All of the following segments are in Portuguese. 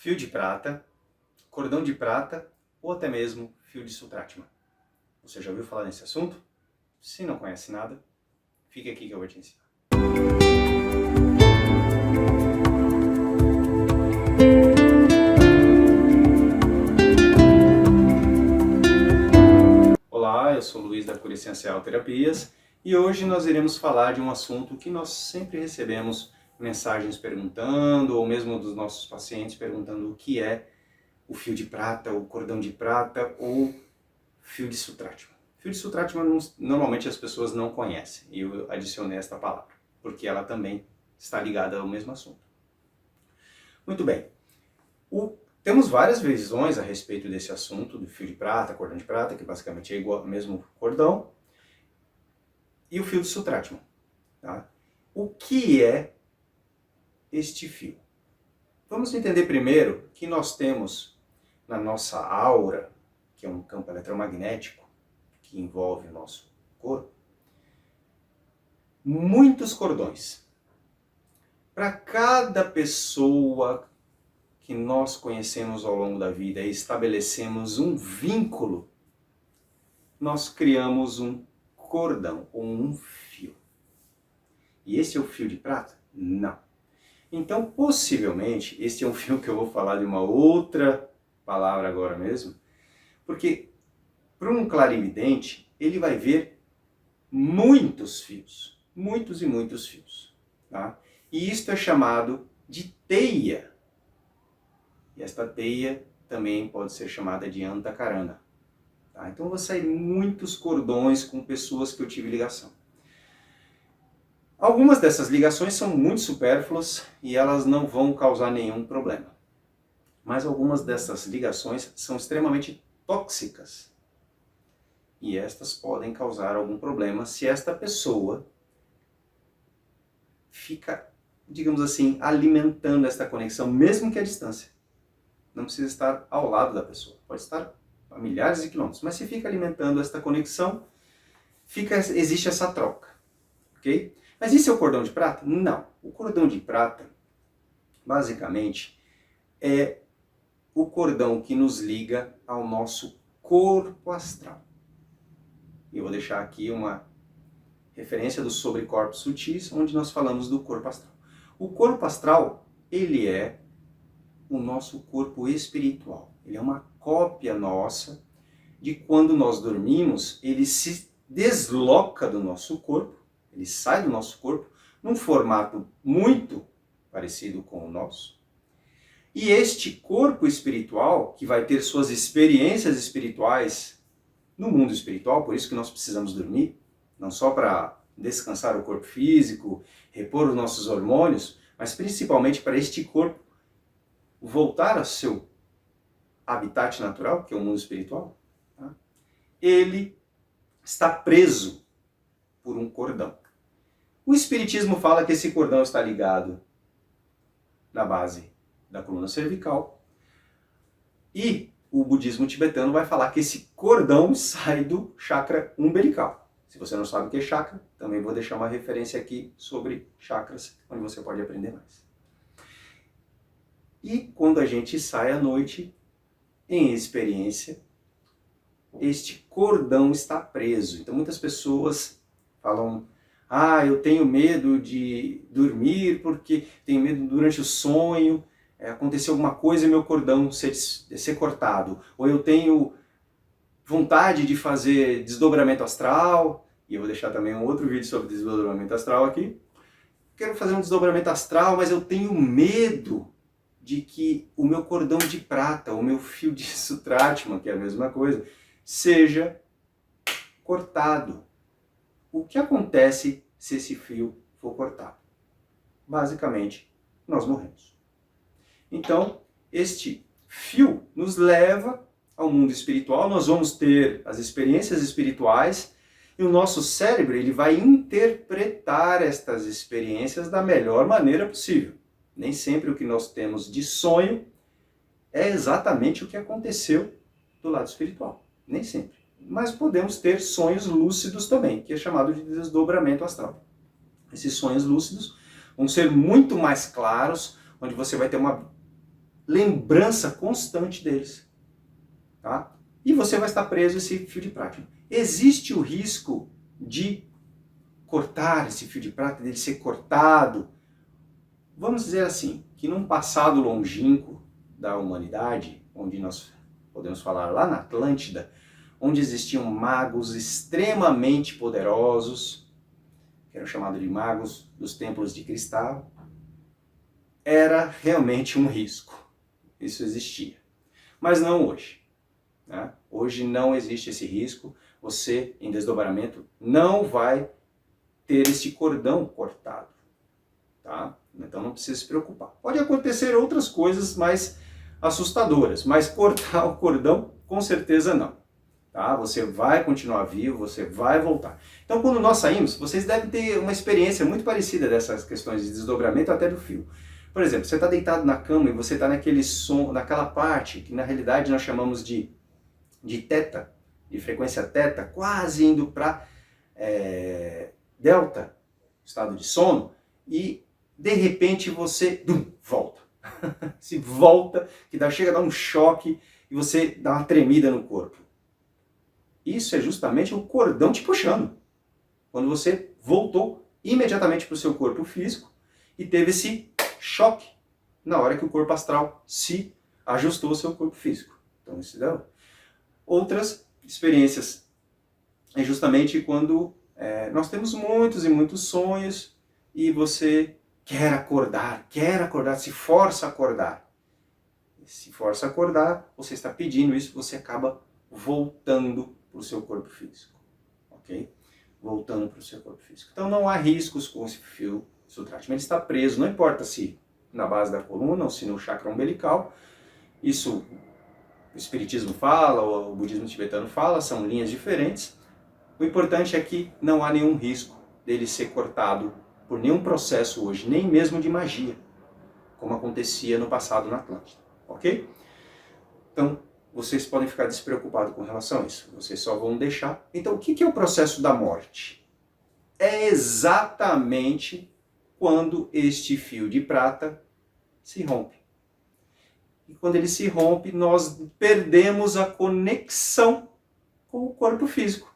fio de prata, cordão de prata ou até mesmo fio de Sultrátima. Você já ouviu falar nesse assunto? Se não conhece nada, fica aqui que eu vou te ensinar. Olá, eu sou o Luiz da Cura Essencial Terapias e hoje nós iremos falar de um assunto que nós sempre recebemos mensagens perguntando, ou mesmo dos nossos pacientes perguntando o que é o fio de prata, o cordão de prata ou fio de Sultrátima. Fio de Sultrátima normalmente as pessoas não conhecem e eu adicionei esta palavra, porque ela também está ligada ao mesmo assunto. Muito bem. Temos várias visões a respeito desse assunto, do fio de prata, cordão de prata, que basicamente é igual ao mesmo cordão, e o fio de Sultrátima. Tá? O que é este fio? Vamos entender primeiro que nós temos na nossa aura, que é um campo eletromagnético que envolve o nosso corpo, muitos cordões. Para cada pessoa que nós conhecemos ao longo da vida e estabelecemos um vínculo, nós criamos um cordão ou um fio. E esse é o fio de prata? Não. Então, possivelmente, este é um fio que eu vou falar de uma outra palavra agora mesmo, porque para um clarividente, ele vai ver muitos fios, muitos e muitos fios. Tá? E isto é chamado de teia. E esta teia também pode ser chamada de antakarana. Tá? Então vão sair muitos cordões com pessoas que eu tive ligação. Algumas dessas ligações são muito supérfluas e elas não vão causar nenhum problema. Mas algumas dessas ligações são extremamente tóxicas. E estas podem causar algum problema se esta pessoa fica, digamos assim, alimentando esta conexão, mesmo que à distância. Não precisa estar ao lado da pessoa, pode estar a milhares de quilômetros, mas se fica alimentando esta conexão, existe essa troca, ok? Mas isso é o cordão de prata? Não. O cordão de prata, basicamente, é o cordão que nos liga ao nosso corpo astral. Eu vou deixar aqui uma referência do Sobre Corpos Sutis, onde nós falamos do corpo astral. O corpo astral, ele é o nosso corpo espiritual. Ele é uma cópia nossa de quando nós dormimos, ele se desloca do nosso corpo, ele sai do nosso corpo num formato muito parecido com o nosso. E este corpo espiritual, que vai ter suas experiências espirituais no mundo espiritual, por isso que nós precisamos dormir, não só para descansar o corpo físico, repor os nossos hormônios, mas principalmente para este corpo voltar ao seu habitat natural, que é o mundo espiritual, tá? Ele está preso por um cordão. O Espiritismo fala que esse cordão está ligado na base da coluna cervical e o budismo tibetano vai falar que esse cordão sai do chakra umbilical. Se você não sabe o que é chakra, também vou deixar uma referência aqui sobre chakras, onde você pode aprender mais. E quando a gente sai à noite, em experiência, este cordão está preso. Então muitas pessoas falam, eu tenho medo de dormir porque tenho medo durante o sonho, acontecer alguma coisa e meu cordão ser cortado. Ou eu tenho vontade de fazer desdobramento astral, e eu vou deixar também um outro vídeo sobre desdobramento astral aqui. Quero fazer um desdobramento astral, mas eu tenho medo de que o meu cordão de prata, o meu fio de Sultrátima, que é a mesma coisa, seja cortado. O que acontece se esse fio for cortado? Basicamente, nós morremos. Então, este fio nos leva ao mundo espiritual, nós vamos ter as experiências espirituais e o nosso cérebro ele vai interpretar estas experiências da melhor maneira possível. Nem sempre o que nós temos de sonho é exatamente o que aconteceu do lado espiritual. Nem sempre. Mas podemos ter sonhos lúcidos também, que é chamado de desdobramento astral. Esses sonhos lúcidos vão ser muito mais claros, onde você vai ter uma lembrança constante deles. Tá? E você vai estar preso a esse fio de prata. Existe o risco de cortar esse fio de prata, dele ser cortado. Vamos dizer assim, que num passado longínquo da humanidade, onde nós podemos falar lá na Atlântida, onde existiam magos extremamente poderosos, que eram chamados de magos dos templos de cristal, era realmente um risco. Isso existia. Mas não hoje. Né? Hoje não existe esse risco. Você, em desdobramento, não vai ter esse cordão cortado. Tá? Então não precisa se preocupar. Pode acontecer outras coisas mais assustadoras, mas cortar o cordão, com certeza não. Tá? Você vai continuar vivo, você vai voltar. Então quando nós saímos, vocês devem ter uma experiência muito parecida dessas questões de desdobramento até do fio. Por exemplo, você está deitado na cama e você está naquele som, naquela parte que na realidade nós chamamos de teta, de frequência teta, quase indo para delta, estado de sono, e de repente você volta. Se volta, que chega a dar um choque e você dá uma tremida no corpo. Isso é justamente o cordão te puxando. Quando você voltou imediatamente para o seu corpo físico e teve esse choque na hora que o corpo astral se ajustou ao seu corpo físico. Então, isso deu. Outras experiências é justamente quando nós temos muitos e muitos sonhos e você quer acordar, se força a acordar. Se força a acordar, você está pedindo isso, você acaba voltando para o seu corpo físico. Ok? Voltando para o seu corpo físico. Então não há riscos com esse fio Sutrashma. Ele está preso, não importa se na base da coluna ou se no chakra umbilical. Isso o Espiritismo fala, o budismo tibetano fala, são linhas diferentes. O importante é que não há nenhum risco dele ser cortado por nenhum processo hoje, nem mesmo de magia, como acontecia no passado na Atlântida. Ok? Então, vocês podem ficar despreocupados com relação a isso. Vocês só vão deixar. Então, o que é o processo da morte? É exatamente quando este fio de prata se rompe. E quando ele se rompe, nós perdemos a conexão com o corpo físico.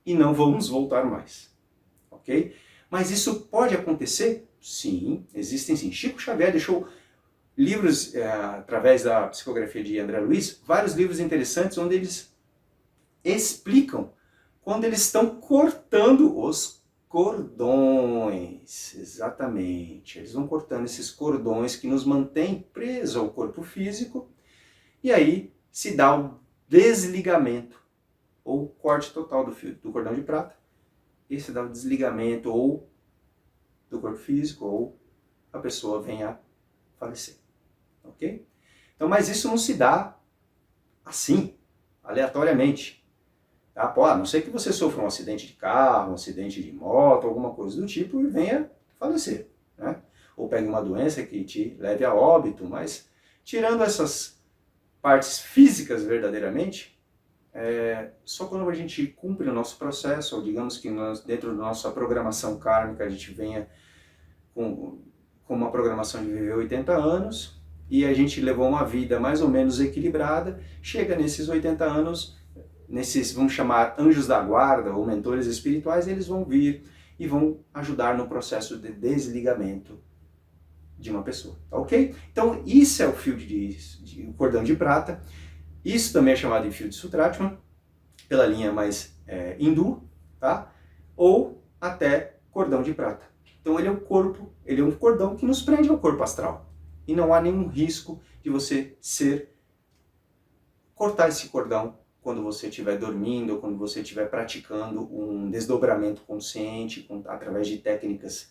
E não vamos voltar mais. Ok? Mas isso pode acontecer? Sim, existem sim. Chico Xavier deixou livros, através da psicografia de André Luiz, vários livros interessantes onde eles explicam quando eles estão cortando os cordões. Exatamente. Eles vão cortando esses cordões que nos mantêm presos ao corpo físico e aí se dá o desligamento ou corte total do cordão de prata. E se dá o desligamento ou do corpo físico ou a pessoa venha a falecer. Ok? Então, mas isso não se dá assim, aleatoriamente. Tá? A não ser que você sofra um acidente de carro, um acidente de moto, alguma coisa do tipo e venha falecer. Né? Ou pegue uma doença que te leve a óbito, mas tirando essas partes físicas verdadeiramente, só quando a gente cumpre o nosso processo, ou digamos que nós, dentro da nossa programação kármica, a gente venha com uma programação de viver 80 anos, e a gente levou uma vida mais ou menos equilibrada, chega nesses 80 anos, nesses, vamos chamar, anjos da guarda, ou mentores espirituais, eles vão vir e vão ajudar no processo de desligamento de uma pessoa, tá ok? Então, isso é o fio de cordão de prata. Isso também é chamado de fio de Sutrashma, pela linha mais hindu, tá? Ou até cordão de prata. Então ele é um cordão que nos prende ao corpo astral. E não há nenhum risco de você cortar esse cordão quando você estiver dormindo, ou quando você estiver praticando um desdobramento consciente, através de técnicas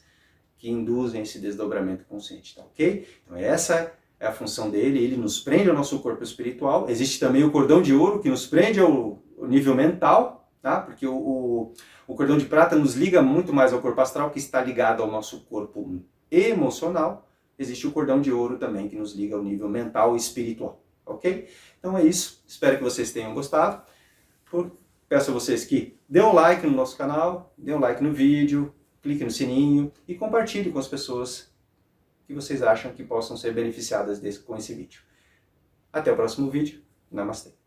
que induzem esse desdobramento consciente, tá ok? Então essa é a função dele, ele nos prende ao nosso corpo espiritual. Existe também o cordão de ouro, que nos prende ao nível mental, tá? Porque o cordão de prata nos liga muito mais ao corpo astral, que está ligado ao nosso corpo emocional. Existe o cordão de ouro também, que nos liga ao nível mental e espiritual, ok? Então é isso, espero que vocês tenham gostado. Peço a vocês que dêem um like no nosso canal, dêem um like no vídeo, clique no sininho e compartilhe com as pessoas que que vocês acham que possam ser beneficiadas com esse vídeo. Até o próximo vídeo. Namastê.